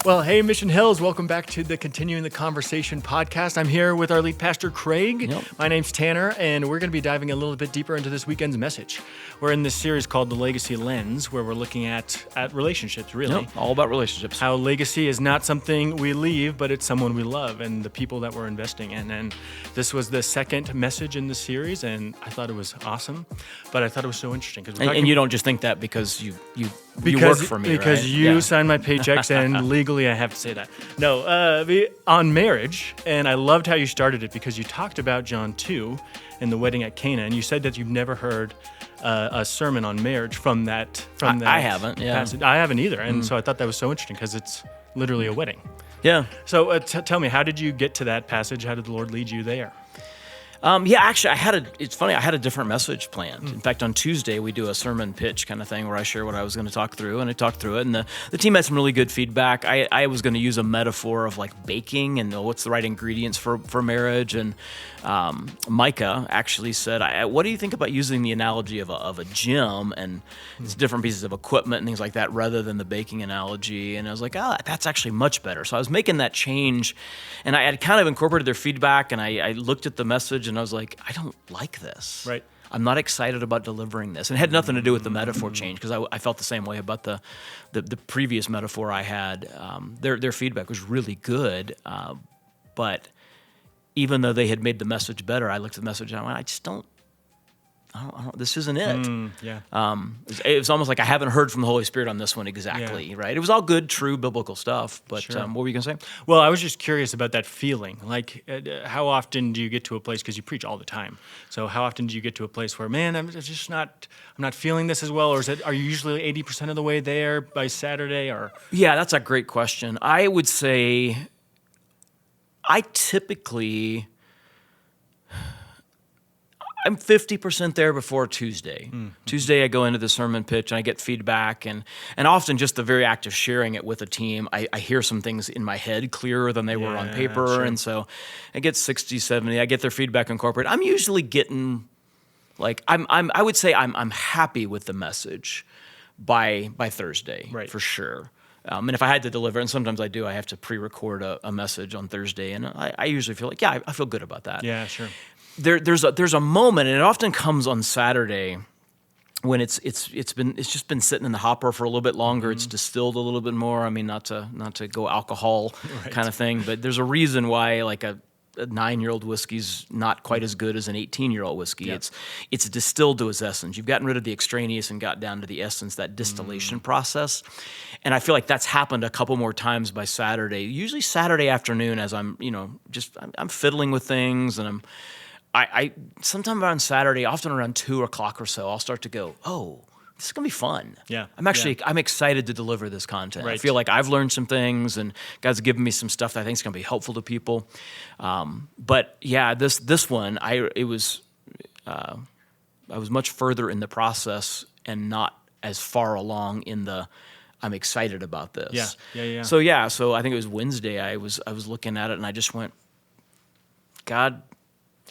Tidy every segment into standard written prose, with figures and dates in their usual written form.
Well, hey, Mission Hills, welcome back to the Continuing the Conversation podcast. I'm here with our lead pastor, Craig. Yep. My name's Tanner, and we're going to be diving a little bit deeper into this weekend's message. We're in this series called The Legacy Lens, where we're looking at relationships, really. Yep, all about relationships. How legacy is not something we leave, but it's someone we love and the people that we're investing in. And this was the second message in the series, and I thought it was awesome, but I thought it was so interesting. And you don't just think that because you work for me, because right? you sign my paychecks, and legally I have to say that. No, on marriage, and I loved how you started it because you talked about John 2 and the wedding at Cana, and you said that you've never heard a sermon on marriage from that. I haven't. Yeah, passage. I haven't either, and so I thought that was so interesting because it's literally a wedding. Yeah. So tell me, how did you get to that passage? How did the Lord lead you there? Actually, it's funny, I had a different message planned. In fact, on Tuesday, we do a sermon pitch kind of thing where I share what I was going to talk through, and I talked through it, and the team had some really good feedback. I was going to use a metaphor of like baking and what's the right ingredients for marriage, and Micah actually said, what do you think about using the analogy of a gym and it's different pieces of equipment and things like that rather than the baking analogy? And I was like, that's actually much better. So I was making that change, and I had kind of incorporated their feedback, and I looked at the message, and I was like, I don't like this. Right. I'm not excited about delivering this. And it had nothing to do with the metaphor change, because I felt the same way about the previous metaphor I had. Their feedback was really good, but even though they had made the message better, I looked at the message and I went, I don't, this isn't it. It was almost like I haven't heard from the Holy Spirit on this one exactly, right? It was all good, true biblical stuff, but Sure. what were you going to say? Well, I was just curious about that feeling. Like, how often do you get to a place, because you preach all the time, so how often do you get to a place where, man, I'm not feeling this as well, or are you usually 80% of the way there by Saturday, or? Yeah, that's a great question. I would say I'm 50% there before Tuesday. Mm-hmm. Tuesday, I go into the sermon pitch and I get feedback, and often just the very act of sharing it with a team, I hear some things in my head clearer than they were on paper, sure. And so I get 60, 70, I get their feedback incorporated. I'm usually getting, like, I would say I'm happy with the message by Thursday, right. For sure. And if I had to deliver, and sometimes I do, I have to pre-record a message on Thursday, and I usually feel like, I feel good about that. Yeah, sure. There's a moment, and it often comes on Saturday when it's just been sitting in the hopper for a little bit longer. Mm-hmm. It's distilled a little bit more. I mean, not to go alcohol right. kind of thing, but there's a reason why like a 9-year-old whiskey's not quite as good as an 18-year-old whiskey. Yep. It's distilled to its essence. You've gotten rid of the extraneous and got down to the essence, that distillation process. And I feel like that's happened a couple more times by Saturday. Usually Saturday afternoon, as I'm fiddling with things, and I sometime around Saturday, often around 2:00 or so, I'll start to go, this is going to be fun. Yeah. I'm excited to deliver this content. Right. I feel like I've learned some things, and God's given me some stuff that I think is going to be helpful to people. But yeah, this one, I was much further in the process and not as far along in the I'm excited about this. Yeah. So I think it was Wednesday. I was looking at it and I just went, God,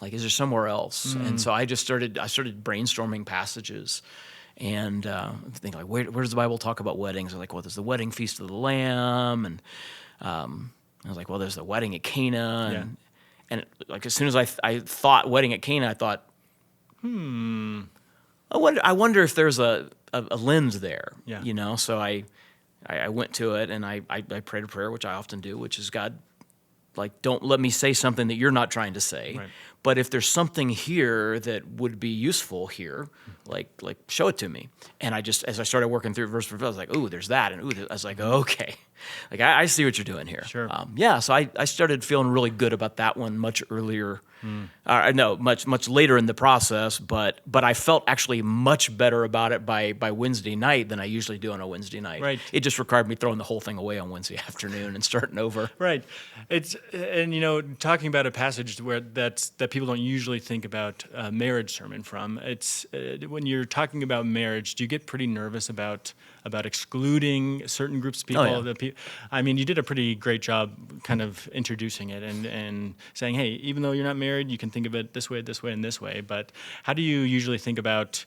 like, is there somewhere else? And so I started brainstorming passages. And thinking, like, where does the Bible talk about weddings? I was like, well, there's the wedding feast of the Lamb, and I was like, well, there's the wedding at Cana, and like as soon as I thought wedding at Cana, I thought, I wonder if there's a lens there, So I went to it and I prayed a prayer, which I often do, which is, God, like, don't let me say something that you're not trying to say. Right. But if there's something here that would be useful here, like show it to me. And as I started working through verse for verse, I was like, ooh, there's that. And I was like, okay. Like, I see what you're doing here. Sure. So I started feeling really good about that one much earlier. Much later in the process, but I felt actually much better about it by Wednesday night than I usually do on a Wednesday night. Right. It just required me throwing the whole thing away on Wednesday afternoon and starting over. Right. Talking about a passage that people don't usually think about a marriage sermon from. It's when you're talking about marriage, do you get pretty nervous about excluding certain groups of people? Oh, yeah. You did a pretty great job kind of introducing it and saying, hey, even though you're not married, you can think of it this way, and this way. But how do you usually think about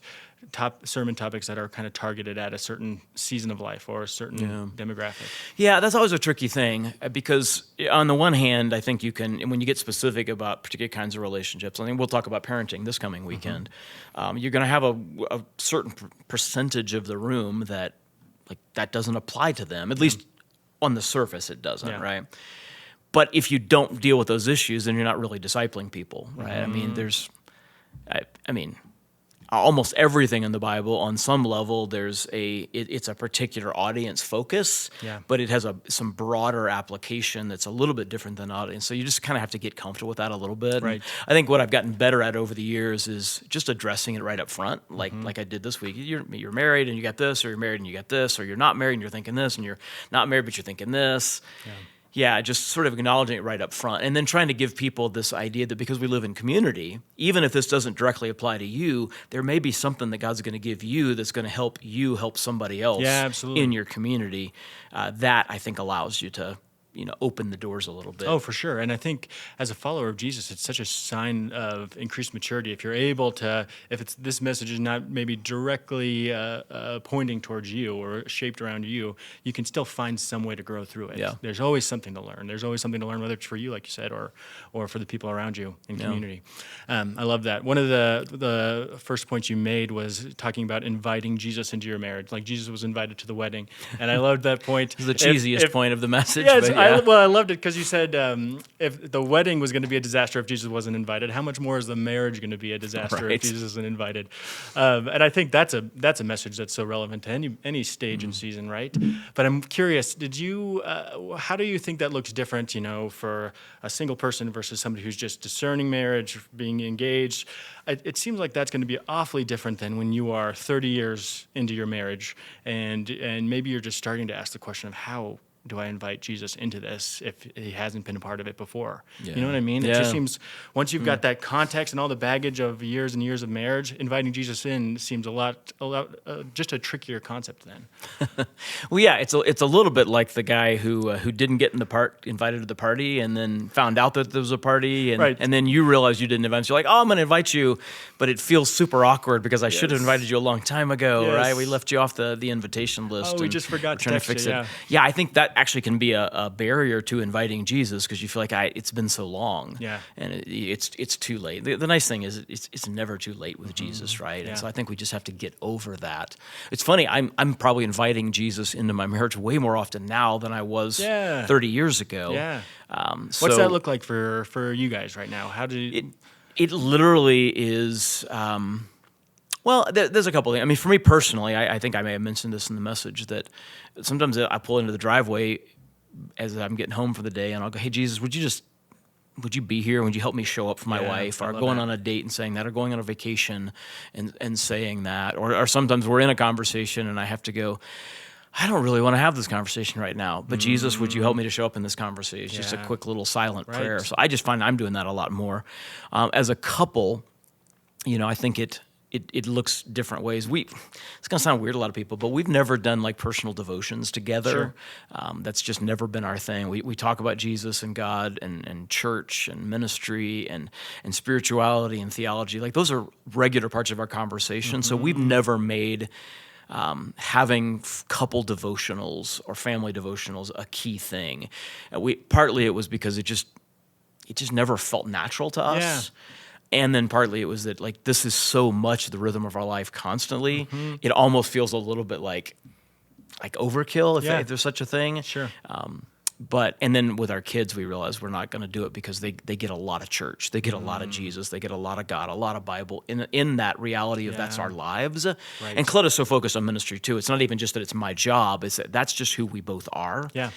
sermon topics that are kind of targeted at a certain season of life or a certain demographic. Yeah, that's always a tricky thing because on the one hand, I think you can, when you get specific about particular kinds of relationships, I think we'll talk about parenting this coming weekend. You're going to have a certain percentage of the room that doesn't apply to them, at least on the surface it doesn't, right? But if you don't deal with those issues, then you're not really discipling people, right? I mean, almost everything in the Bible, on some level, it's a particular audience focus, but it has some broader application that's a little bit different than audience. So you just kind of have to get comfortable with that a little bit. Right. I think what I've gotten better at over the years is just addressing it right up front, like I did this week. You're married and you got this, or you're married and you got this, or you're not married and you're thinking this, and you're not married but you're thinking this. Yeah, just sort of acknowledging it right up front, and then trying to give people this idea that because we live in community, even if this doesn't directly apply to you, there may be something that God's going to give you that's going to help you help somebody else in your community. That, I think, allows you to open the doors a little bit. Oh, for sure. And I think as a follower of Jesus, it's such a sign of increased maturity. If you're able to, this message is not maybe directly pointing towards you or shaped around you, you can still find some way to grow through it. Yeah. There's always something to learn. There's always something to learn, whether it's for you, like you said, or for the people around you in community. I love that. One of the first points you made was talking about inviting Jesus into your marriage. Like Jesus was invited to the wedding. And I loved that point. It's the cheesiest point of the message. Yes, I loved it because you said if the wedding was going to be a disaster if Jesus wasn't invited, how much more is the marriage going to be a disaster if Jesus isn't invited? And I think that's a message that's so relevant to any stage and season, right? But I'm curious, how do you think that looks different, for a single person versus somebody who's just discerning marriage, being engaged? It seems like that's going to be awfully different than when you are 30 years into your marriage and maybe you're just starting to ask the question of how do I invite Jesus into this if he hasn't been a part of it before? You know what I mean? It just seems, once you've got that context and all the baggage of years and years of marriage, inviting Jesus in seems a lot just a trickier concept then. Well, yeah, it's a little bit like the guy who didn't get invited to the party and then found out that there was a party and then you realize you didn't invite. You're like, oh, I'm going to invite you, but it feels super awkward because I should have invited you a long time ago, right? We left you off the invitation list. Oh, we just forgot to fix it. Yeah, I think that actually can be a barrier to inviting Jesus because you feel like it's been so long, and it's too late. The nice thing is it's never too late with Jesus, right? And so I think we just have to get over that. It's funny. I'm probably inviting Jesus into my marriage way more often now than I was 30 years ago. Yeah. What's that look like for you guys right now? How do it literally is. Well, there's a couple things. I mean, for me personally, I think I may have mentioned this in the message that sometimes I pull into the driveway as I'm getting home for the day, and I'll go, "Hey, Jesus, would you be here? Would you help me show up for my wife?" Or going on a date and saying that, or going on a vacation and saying that, or sometimes we're in a conversation and I have to go, I don't really want to have this conversation right now, but Jesus, would you help me to show up in this conversation? Just a quick little silent prayer. So I just find I'm doing that a lot more. As a couple, I think it looks different ways. It's going to sound weird to a lot of people, but we've never done like personal devotions together. That's just never been our thing. We talk about Jesus and God and church and ministry and spirituality and theology. Like those are regular parts of our conversation. So we've never made having couple devotionals or family devotionals a key thing. Partly it was because it just never felt natural to us. And then partly it was that like this is so much the rhythm of our life constantly. It almost feels a little bit like overkill if there's such a thing. Sure. And then with our kids, we realized we're not going to do it because they get a lot of church, they get a lot of Jesus, they get a lot of God, a lot of Bible in that reality of that's our lives. Right. And Claudia's so focused on ministry too. It's not even just that it's my job; it's that's just who we both are. Yeah.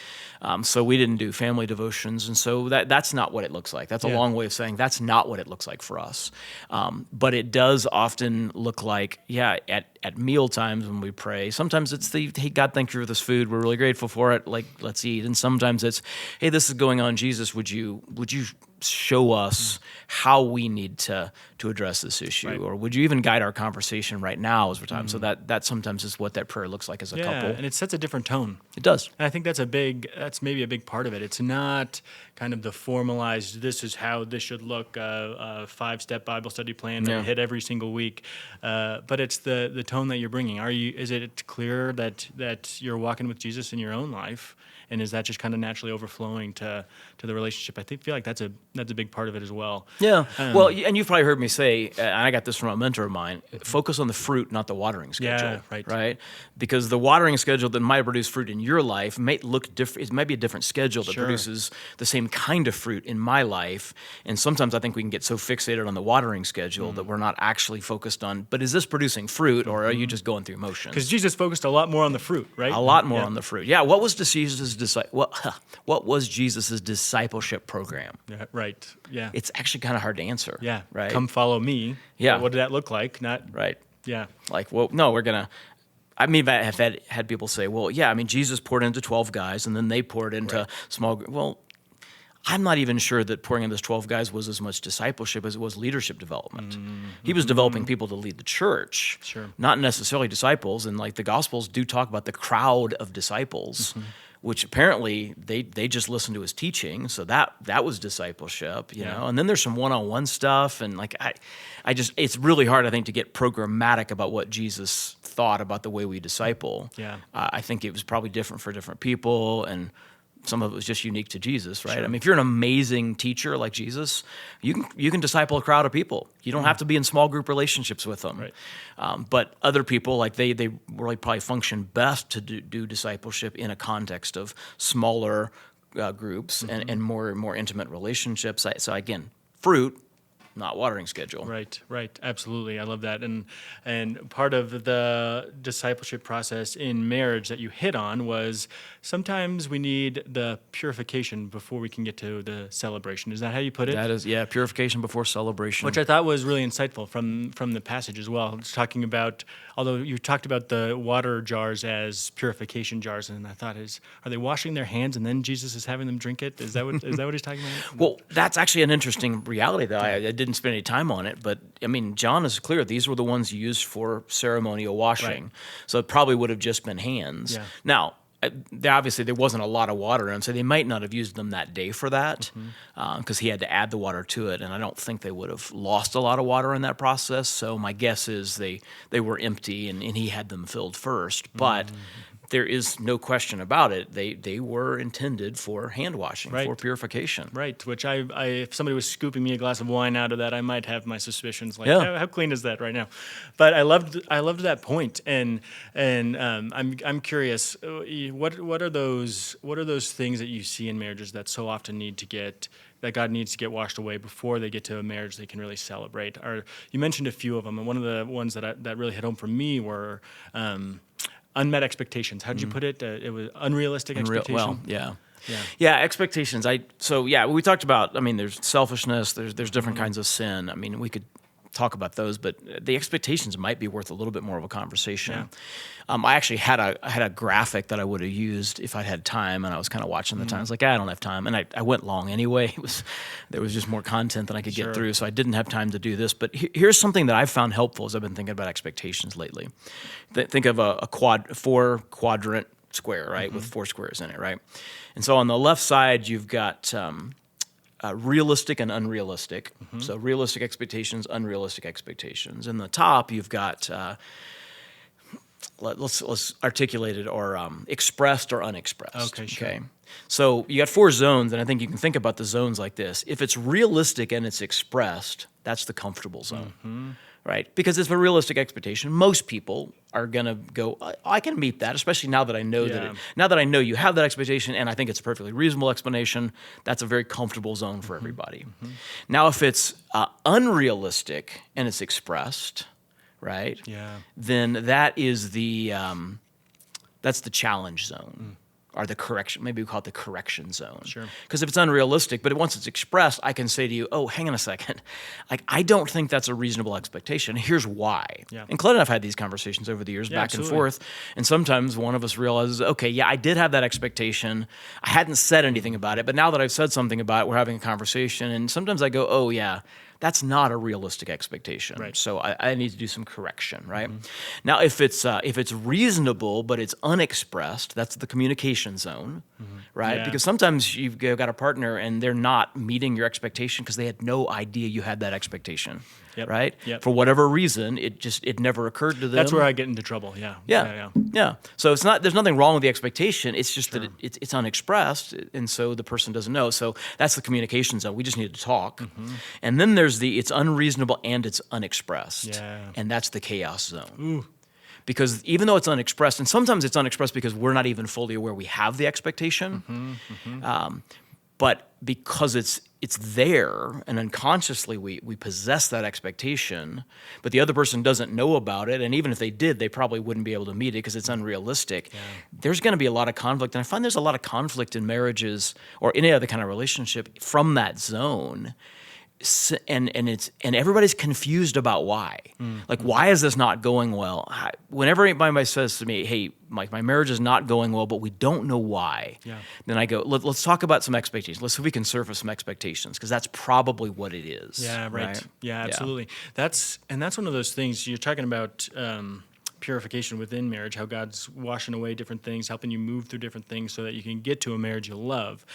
So we didn't do family devotions, and so that's not what it looks like. That's a long way of saying that's not what it looks like for us. But it does often look like, at meal times when we pray, sometimes it's hey, God, thank you for this food. We're really grateful for it. Like, let's eat. And sometimes it's, hey, this is going on. Jesus, would you show us how we need to address this issue? Right. Or would you even guide our conversation right now as we're talking? So that sometimes is what that prayer looks like as a couple. And it sets a different tone. It does. And I think that's maybe a big part of it. It's not kind of the formalized, this is how this should look, a 5-step Bible study plan that you hit every single week. But it's the tone that you're bringing. Is it clear that you're walking with Jesus in your own life? And is that just kind of naturally overflowing to the relationship? I feel like that's a big part of it as well. Yeah. Well, and you've probably heard me say, and I got this from a mentor of mine, focus on the fruit, not the watering schedule. Yeah, right. Right? Because the watering schedule that might produce fruit in your life may look different. It might be a different schedule that produces the same kind of fruit in my life. And sometimes I think we can get so fixated on the watering schedule that we're not actually focused on, but is this producing fruit, or are you just going through motions? Because Jesus focused a lot more on the fruit, right? A lot more on the fruit. Yeah. What was what was Jesus' discipleship program? Yeah, right. Yeah. It's actually kind of hard to answer. Yeah. Right. Come follow me. Yeah. What did that look like? Right. Yeah. Like, well, no, we're gonna. I mean, I have had people say, well, yeah, I mean, Jesus poured into 12 guys, and then they poured into small. Well, I'm not even sure that pouring into 12 guys was as much discipleship as it was leadership development. He was developing people to lead the church, not necessarily disciples. And like the Gospels do talk about the crowd of disciples, which apparently they just listened to his teaching. So that was discipleship, you know. And then there's some one-on-one stuff, and like I just it's really hard, I think, to get programmatic about what Jesus thought about the way we disciple. Yeah. I think it was probably different for different people, and some of it was just unique to Jesus, right? I mean, if you're an amazing teacher like Jesus, you can disciple a crowd of people. You don't have to be in small group relationships with them. Right. But other people, like they really probably function best to do discipleship in a context of smaller groups and more intimate relationships. So again, fruit, not watering schedule. Right. Absolutely. I love that. And part of the discipleship process in marriage that you hit on was sometimes we need the purification before we can get to the celebration. Is that how you put it? That is, purification before celebration. Which I thought was really insightful from the passage as well. It's talking about, although you talked about the water jars as purification jars, and I thought, are they washing their hands and then Jesus is having them drink it? Is that what he's talking about? Well, that's actually an interesting reality that I didn't spend any time on it, but I mean, John is clear. These were the ones used for ceremonial washing. Right. So it probably would have just been hands. Yeah. Now, obviously there wasn't a lot of water in them, so they might not have used them that day for that because he had to add the water to it, and I don't think they would have lost a lot of water in that process. So my guess is they were empty and he had them filled first. But there is no question about it. They were intended for hand washing, for purification. Right, which if somebody was scooping me a glass of wine out of that, I might have my suspicions. Like, how clean is that right now? But I loved that point, and I'm curious. What are those things that you see in marriages that so often that God needs to get washed away before they get to a marriage they can really celebrate? You mentioned a few of them, and one of the ones that really hit home for me were unmet expectations. How did you put it? It was unrealistic expectations. Well, yeah, expectations. We talked about. I mean, there's selfishness. There's different kinds of sin. I mean, we could talk about those, but the expectations might be worth a little bit more of a conversation. Yeah. I actually had a graphic that I would have used if I'd had time, and I was kind of watching the time. I was like, I don't have time, and I went long anyway. There was just more content than I could get through, so I didn't have time to do this. But here's something that I've found helpful as I've been thinking about expectations lately. Think of a 4-quadrant square, right, with 4 squares in it, right? And so on the left side, you've got realistic and unrealistic. So realistic expectations, unrealistic expectations. In the top, you've got let's articulate it, or expressed or unexpressed. Okay, sure. Okay. So you got 4 zones, and I think you can think about the zones like this. If it's realistic and it's expressed, that's the comfortable zone. Right? Because it's a realistic expectation. Most people are going to go, I can meet that, especially now that I know now that I know you have that expectation, and I think it's a perfectly reasonable explanation. That's a very comfortable zone for everybody. Now, if it's unrealistic and it's expressed, right? Yeah. Then that is that's the challenge zone. are the correction, maybe we call it the correction zone. Sure. Because if it's unrealistic, but once it's expressed, I can say to you, oh, hang on a second. Like, I don't think that's a reasonable expectation. Here's why. Yeah. And Claude and I have had these conversations over the years, back absolutely. and forth. And sometimes one of us realizes, okay, yeah, I did have that expectation. I hadn't said anything about it, but now that I've said something about it, we're having a conversation. And sometimes I go, oh, yeah, that's not a realistic expectation. Right. So I need to do some correction, right? Now, if it's reasonable but it's unexpressed, that's the communication zone, right? Yeah. Because sometimes you've got a partner and they're not meeting your expectation because they had no idea you had that expectation, right? Yep. For whatever reason, it never occurred to them. That's where I get into trouble. Yeah. Yeah. So there's nothing wrong with the expectation. It's just that it's unexpressed, and so the person doesn't know. So that's the communication zone. We just need to talk. And then there's it's unreasonable and it's unexpressed. Yeah. And that's the chaos zone. Because even though it's unexpressed, and sometimes it's unexpressed because we're not even fully aware we have the expectation, but because it's there and unconsciously we possess that expectation, but the other person doesn't know about it, and even if they did, they probably wouldn't be able to meet it because it's unrealistic. There's going to be a lot of conflict, and I find there's a lot of conflict in marriages or any other kind of relationship from that zone. And everybody's confused about why. Like, why is this not going well? Whenever anybody says to me, "Hey, Mike, my marriage is not going well, but we don't know why," then I go, let's talk about some expectations. Let's see if we can surface some expectations, because that's probably what it is. Yeah, right. Yeah, absolutely. That's one of those things you're talking about. Purification within marriage, how God's washing away different things, helping you move through different things so that you can get to a marriage you love.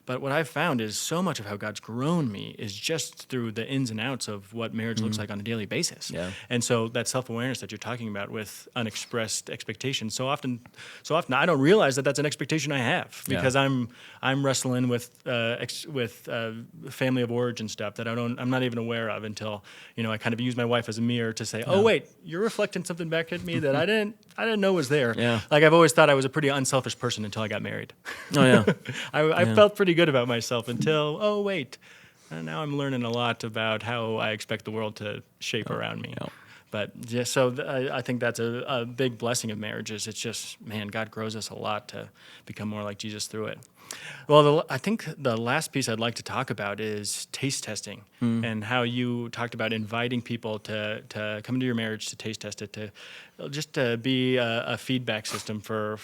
But what I've found is so much of how God's grown me is just through the ins and outs of what marriage looks like on a daily basis. Yeah. And so that self-awareness that you're talking about with unexpressed expectations, so often I don't realize that that's an expectation I have, because I'm wrestling with family of origin stuff that I'm not even aware of until I kind of use my wife as a mirror to say, oh wait, you're reflecting something back at me that I didn't know was there. Yeah. Like, I've always thought I was a pretty unselfish person until I got married. Oh yeah. I felt pretty good about myself until, oh wait, now I'm learning a lot about how I expect the world to shape around me. Yeah. But I think that's a big blessing of marriages. It's just, man, God grows us a lot to become more like Jesus through it. Well, I think the last piece I'd like to talk about is taste testing, and how you talked about inviting people to come into your marriage to taste test it, to be a feedback system for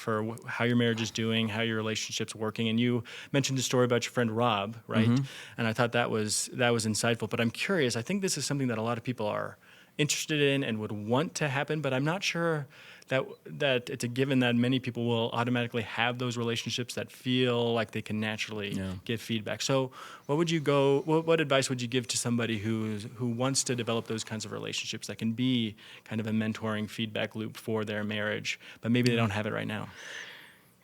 how your marriage is doing, how your relationship's working. And you mentioned the story about your friend Rob, right? And I thought that was insightful. But I'm curious. I think this is something that a lot of people are interested in and would want to happen, but I'm not sure that it's a given that many people will automatically have those relationships that feel like they can naturally give feedback. So what advice would you give to somebody who wants to develop those kinds of relationships that can be kind of a mentoring feedback loop for their marriage, but maybe they don't have it right now?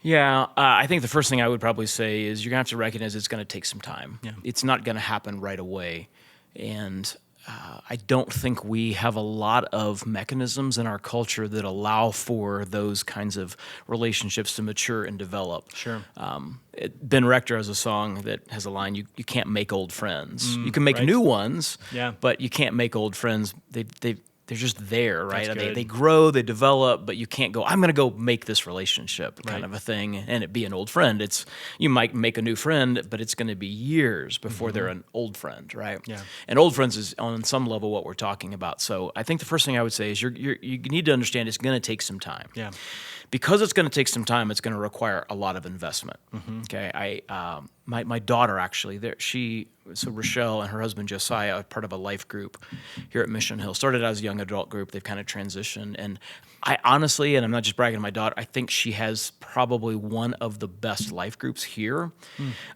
Yeah, I think the first thing I would probably say is you're going to have to recognize it's going to take some time. Yeah. It's not going to happen right away. And I don't think we have a lot of mechanisms in our culture that allow for those kinds of relationships to mature and develop. Sure. Ben Rector has a song that has a line, you can't make old friends. You can make new ones, but you can't make old friends. They're just there, right? They grow, they develop, but you can't go, I'm going to go make this relationship kind of a thing and it be an old friend. You might make a new friend, but it's going to be years before they're an old friend, right? Yeah. And old friends is on some level what we're talking about. So I think the first thing I would say is you need to understand it's going to take some time. Yeah. Because it's going to take some time, it's going to require a lot of investment. Okay, my daughter actually, so Rochelle and her husband Josiah are part of a life group here at Mission Hill. Started as a young adult group, they've kind of transitioned, and I honestly, and I'm not just bragging to my daughter, I think she has probably one of the best life groups here.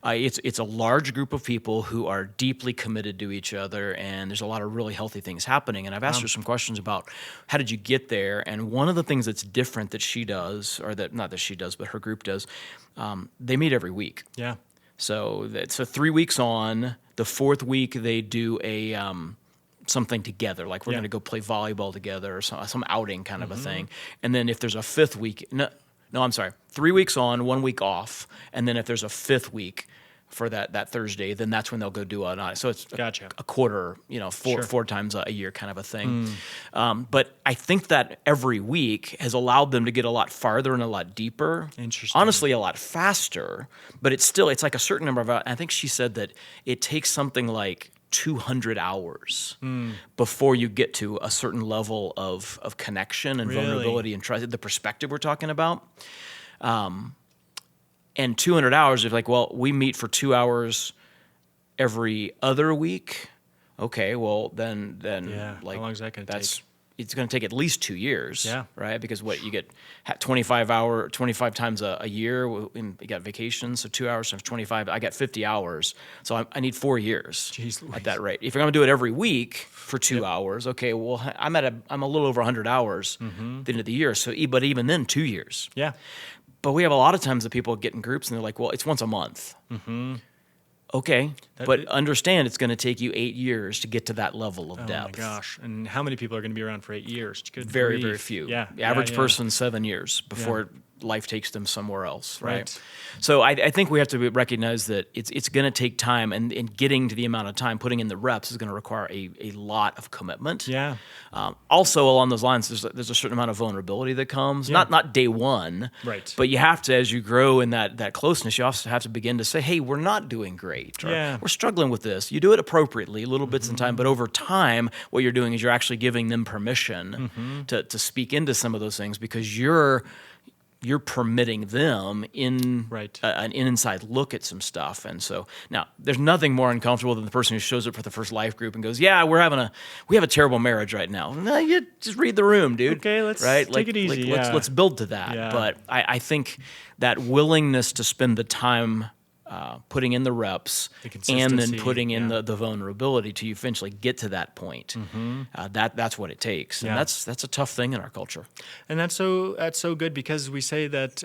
It's a large group of people who are deeply committed to each other, and there's a lot of really healthy things happening. And I've asked her some questions about how did you get there, and one of the things that's different that she does, or that not that she does, but her group does, they meet every week. Yeah. So it's 3 weeks on. The fourth week they do a something together, like we're going to go play volleyball together or some outing kind of a thing. And then if there's a fifth week, no, I'm sorry, 3 weeks on, 1 week off, and then if there's a fifth week, for that Thursday, then that's when they'll go do an audit. So it's Gotcha. a quarter, Sure. four times a year kind of a thing. But I think that every week has allowed them to get a lot farther and a lot deeper. Interesting. Honestly, a lot faster, but it's like a certain number of hours. I think she said that it takes something like 200 hours before you get to a certain level of connection and Really? vulnerability and trust, the perspective we're talking about. And 200 hours, if like, well, we meet for 2 hours every other week. Okay, well, then Yeah. like, How long is that going to take? It's going to take at least 2 years, Yeah. right? Because you get 25 times a year. You got vacations, so 2 hours times 25. I got 50 hours, so I need 4 years Jeez Louise. at that rate. If you're going to do it every week for 2 hours, okay, well, I'm a little over 100 hours at the end of the year. So, but even then, 2 years. Yeah. But we have a lot of times that people get in groups and they're like, well, it's once a month. Okay, but understand it's going to take you 8 years to get to that level of depth. Oh my gosh. And how many people are going to be around for 8 years? Good Very, grief. very few. Yeah. The average yeah. person, 7 years before life takes them somewhere else, right? Right. So I think we have to recognize that it's going to take time, and getting to the amount of time, putting in the reps is going to require a lot of commitment. Yeah. Also, along those lines, there's a certain amount of vulnerability that comes. Yeah. Not day one, Right. but you have to, as you grow in that closeness, you also have to begin to say, hey, we're not doing great. Or, Yeah. we're struggling with this. You do it appropriately, little bits in time, but over time, what you're doing is you're actually giving them permission to speak into some of those things, because you're permitting them in Right. an inside look at some stuff. And so now there's nothing more uncomfortable than the person who shows up for the first life group and goes, yeah, we have a terrible marriage right now. No, you just read the room, dude. Okay, let's right? take it easy, Let's build to that. Yeah. But I think that willingness to spend the time putting in the reps The and then consistency, putting in yeah. the vulnerability to eventually get to that point. That's what it takes. And Yeah. that's a tough thing in our culture. And that's so good, because we say that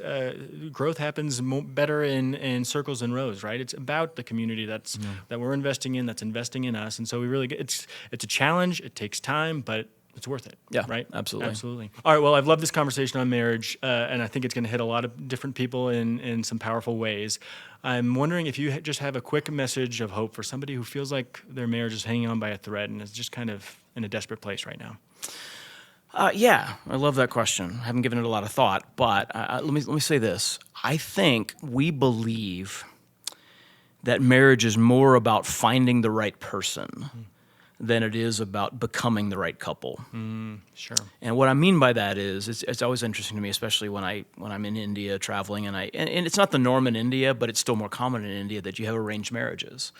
growth happens better in circles and rows, right? It's about the community that we're investing in, that's investing in us, and so we really it's a challenge. It takes time, but it's worth it. Yeah, right. absolutely. Absolutely. All right. Well, I've loved this conversation on marriage, and I think it's going to hit a lot of different people in some powerful ways. I'm wondering if you just have a quick message of hope for somebody who feels like their marriage is hanging on by a thread and is just kind of in a desperate place right now. Yeah, I love that question. I haven't given it a lot of thought, but let me say this. I think we believe that marriage is more about finding the right person than it is about becoming the right couple. Sure. And what I mean by that is, it's always interesting to me, especially when I'm in India traveling, and it's not the norm in India, but it's still more common in India that you have arranged marriages.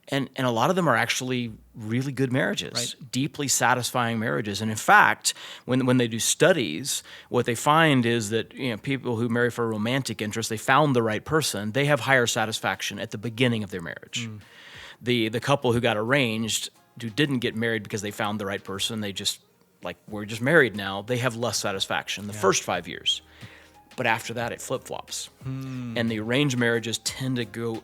And a lot of them are actually really good marriages, Right. deeply satisfying marriages. And in fact, when they do studies, what they find is that people who marry for a romantic interest, they found the right person, they have higher satisfaction at the beginning of their marriage. The couple who got arranged, who didn't get married because they found the right person, they just, like, we're just married now, they have less satisfaction the first 5 years. But after that, it flip-flops. And the arranged marriages tend to go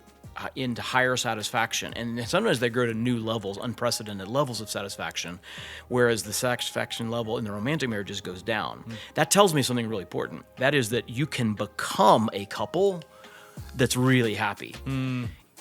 into higher satisfaction. And sometimes they grow to new levels, unprecedented levels of satisfaction, whereas the satisfaction level in the romantic marriages goes down. That tells me something really important. That is that you can become a couple that's really happy.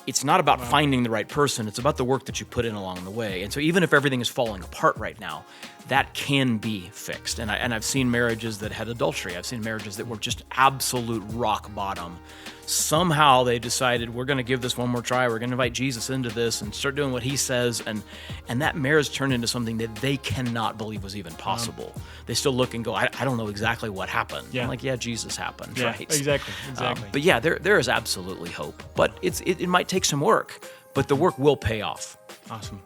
It's not about finding the right person. It's about the work that you put in along the way. And so even if everything is falling apart right now, that can be fixed. And I've seen marriages that had adultery. I've seen marriages that were just absolute rock bottom. Somehow they decided, we're going to give this one more try. We're going to invite Jesus into this and start doing what he says. And that marriage turned into something that they cannot believe was even possible. They still look and go, I don't know exactly what happened. Yeah. I'm like, yeah, Jesus happened, Yeah, right? exactly. But yeah, there is absolutely hope. But it might take some work, but the work will pay off. Awesome.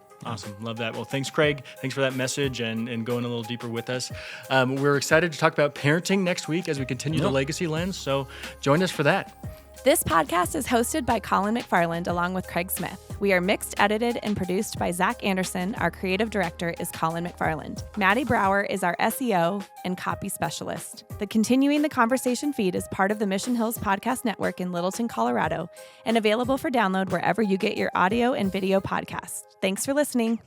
Love that. Well, thanks, Craig. Thanks for that message and going a little deeper with us. We're excited to talk about parenting next week as we continue the legacy lens. So join us for that. This podcast is hosted by Colin McFarland along with Craig Smith. We are mixed, edited, and produced by Zach Anderson. Our creative director is Colin McFarland. Maddie Brower is our SEO and copy specialist. The Continuing the Conversation feed is part of the Mission Hills Podcast Network in Littleton, Colorado, and available for download wherever you get your audio and video podcasts. Thanks for listening.